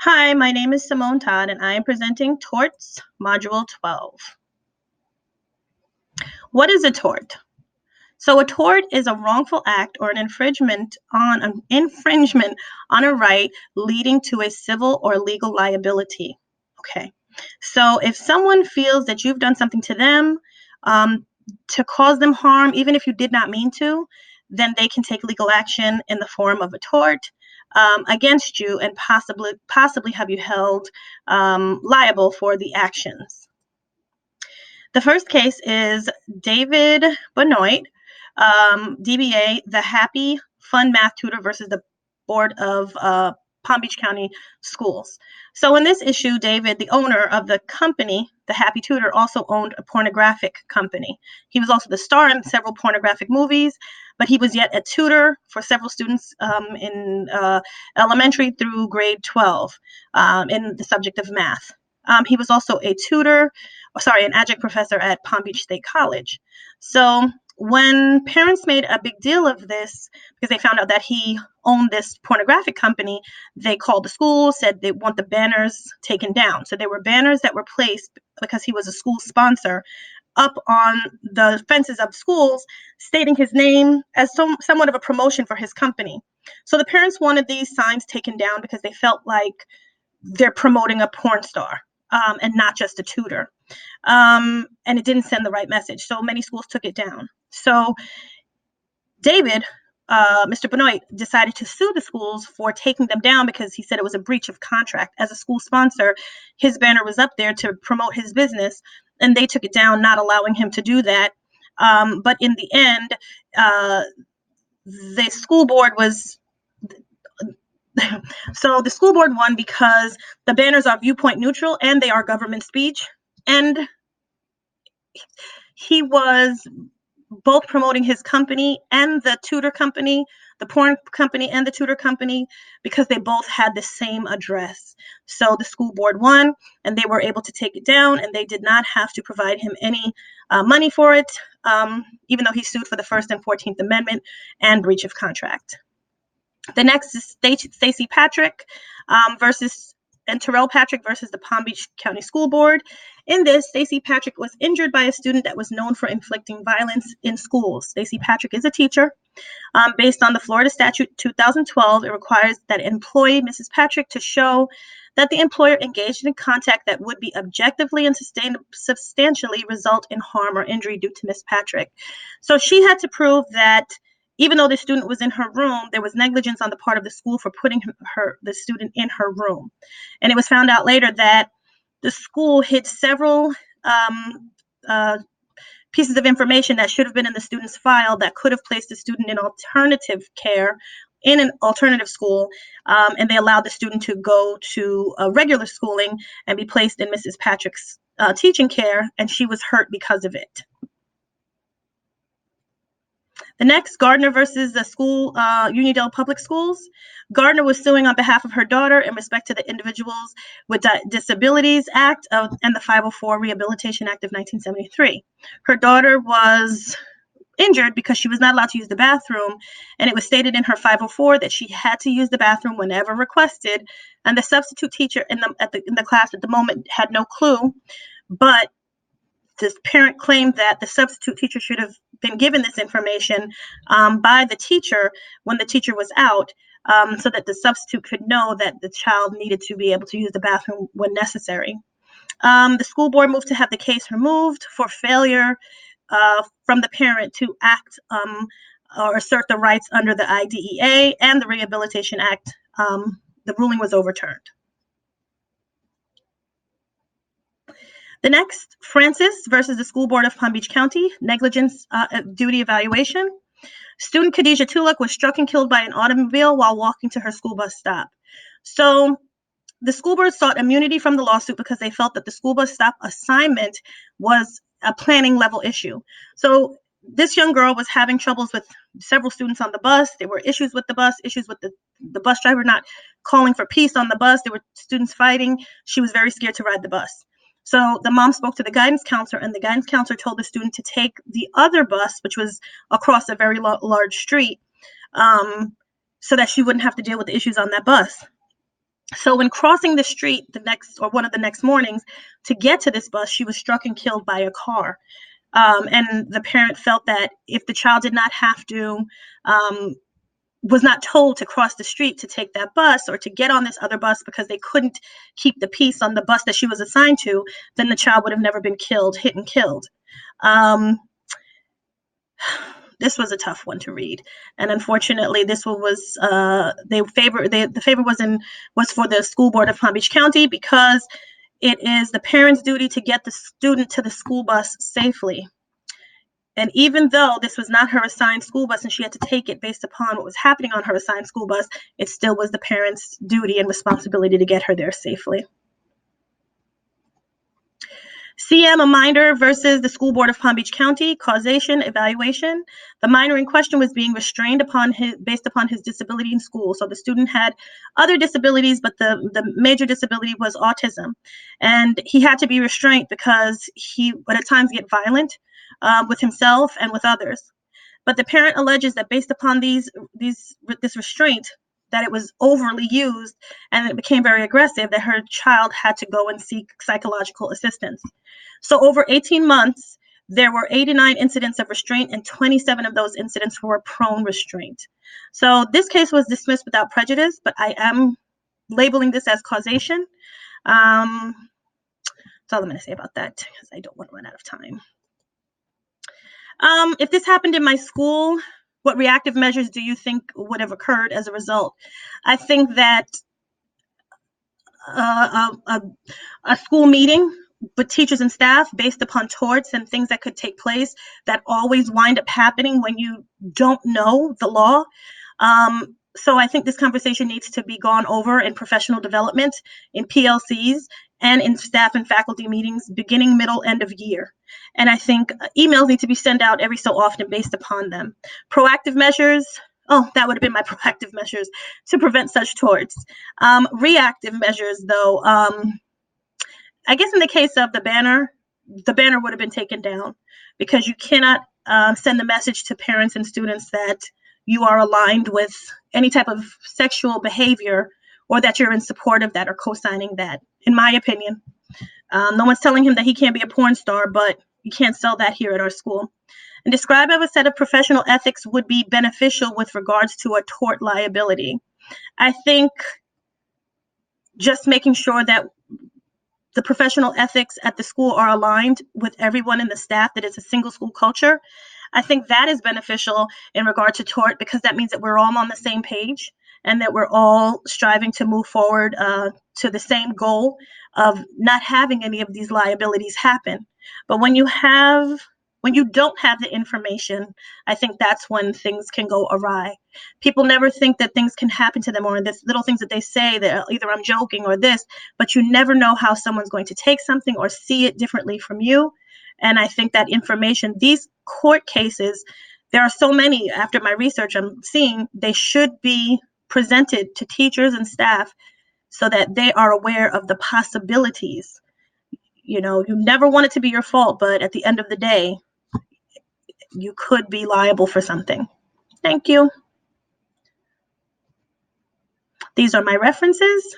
Hi, my name is Simone Todd, and I am presenting Torts, Module 12. What is a tort? So a tort is a wrongful act or an infringement on a right leading to a civil or legal liability. Okay. So if someone feels that you've done something to them to cause them harm, even if you did not mean to, then they can take legal action in the form of a tort against you and possibly have you held liable for the actions. The first case is David Benoit, DBA, the Happy Fun Math Tutor versus the Board of Palm Beach County Schools. So in this issue, David, the owner of the company, the Happy Tutor, also owned a pornographic company. He was also the star in several pornographic movies, but he was yet a tutor for several students in elementary through grade 12 in the subject of math. He was also an adjunct professor at Palm Beach State College. So when parents made a big deal of this because they found out that he owned this pornographic company, they called the school, said they want the banners taken down. So there were banners that were placed because he was a school sponsor up on the fences of schools stating his name as somewhat of a promotion for his company. So the parents wanted these signs taken down because they felt like they're promoting a porn star and not just a tutor. And it didn't send the right message. So many schools took it down. So David, Mr. Benoit, decided to sue the schools for taking them down because he said it was a breach of contract. As a school sponsor, his banner was up there to promote his business, and they took it down, not allowing him to do that. But in the end, the school board was so the school board won because the banners are viewpoint neutral and they are government speech. And he was both promoting his company and the tutor company, the porn company and the tutor company, because they both had the same address. So the school board won and they were able to take it down, and they did not have to provide him any money for it, even though he sued for the First and 14th Amendment and breach of contract. The next is Stacey Patrick versus and Terrell Patrick versus the Palm Beach County School Board. In this, Stacey Patrick was injured by a student that was known for inflicting violence in schools. Stacey Patrick is a teacher. Based on the Florida Statute 2012, it requires that employee Mrs. Patrick to show that the employer engaged in contact that would be objectively and substantially result in harm or injury due to Miss Patrick. So she had to prove that even though the student was in her room, there was negligence on the part of the school for putting the student in her room. And it was found out later that the school hid several pieces of information that should have been in the student's file that could have placed the student in alternative care in an alternative school, and they allowed the student to go to a regular schooling and be placed in Mrs. Patrick's teaching care, and she was hurt because of it. The next, Gardner versus the school, Uniondale Public Schools. Gardner was suing on behalf of her daughter in respect to the Individuals with Disabilities Act and the 504 Rehabilitation Act of 1973. Her daughter was injured because she was not allowed to use the bathroom, and it was stated in her 504 that she had to use the bathroom whenever requested, and the substitute teacher in the class at the moment had no clue, but this parent claimed that the substitute teacher should have been given this information by the teacher when the teacher was out, so that the substitute could know that the child needed to be able to use the bathroom when necessary. The school board moved to have the case removed for failure from the parent to act or assert the rights under the IDEA and the Rehabilitation Act. The ruling was overturned. The next, Francis versus the School Board of Palm Beach County, negligence duty evaluation. Student Khadijah Tulak was struck and killed by an automobile while walking to her school bus stop. So the school board sought immunity from the lawsuit because they felt that the school bus stop assignment was a planning level issue. So this young girl was having troubles with several students on the bus. There were issues with the bus, issues with the bus driver not calling for peace on the bus. There were students fighting. She was very scared to ride the bus. So the mom spoke to the guidance counselor, and the guidance counselor told the student to take the other bus, which was across a very large street, so that she wouldn't have to deal with the issues on that bus. So when crossing the street one of the next mornings to get to this bus, she was struck and killed by a car. And the parent felt that if the child did not have to, was not told to cross the street to take that bus or to get on this other bus because they couldn't keep the peace on the bus that she was assigned to, then the child would have never been hit and killed. Um, this was a tough one to read, and unfortunately, this one was the favor was for the school board of Palm Beach County because it is the parent's duty to get the student to the school bus safely. And even though this was not her assigned school bus and she had to take it based upon what was happening on her assigned school bus, it still was the parent's duty and responsibility to get her there safely. CM, a minor versus the School Board of Palm Beach County, causation, evaluation. The minor in question was being restrained based upon his disability in school. So the student had other disabilities, but the major disability was autism. And he had to be restrained because he would at times get violent with himself and with others. But the parent alleges that based upon this restraint, that it was overly used and it became very aggressive, that her child had to go and seek psychological assistance. So over 18 months, there were 89 incidents of restraint, and 27 of those incidents were prone restraint. So this case was dismissed without prejudice, but I am labeling this as causation. That's all I'm going to say about that because I don't want to run out of time. If this happened in my school, what reactive measures do you think would have occurred as a result? I think that a school meeting with teachers and staff based upon torts and things that could take place that always wind up happening when you don't know the law. So I think this conversation needs to be gone over in professional development, in PLCs, and in staff and faculty meetings beginning, middle, end of year. And I think emails need to be sent out every so often based upon them. Proactive measures, that would have been my proactive measures to prevent such torts. Reactive measures, though, I guess in the case of the banner would have been taken down because you cannot send the message to parents and students that you are aligned with any type of sexual behavior or that you're in support of that or co-signing that, in my opinion. No one's telling him that he can't be a porn star, but you can't sell that here at our school. And describe how a set of professional ethics would be beneficial with regards to a tort liability. I think just making sure that the professional ethics at the school are aligned with everyone in the staff, that it's a single school culture. I think that is beneficial in regard to tort because that means that we're all on the same page and that we're all striving to move forward to the same goal of not having any of these liabilities happen. But when you don't have the information, I think that's when things can go awry. People never think that things can happen to them, or this little things that they say that either I'm joking or this, but you never know how someone's going to take something or see it differently from you. And I think that information, these court cases, there are so many after my research I'm seeing, they should be presented to teachers and staff so that they are aware of the possibilities. You never want it to be your fault, but at the end of the day, you could be liable for something. Thank you. These are my references.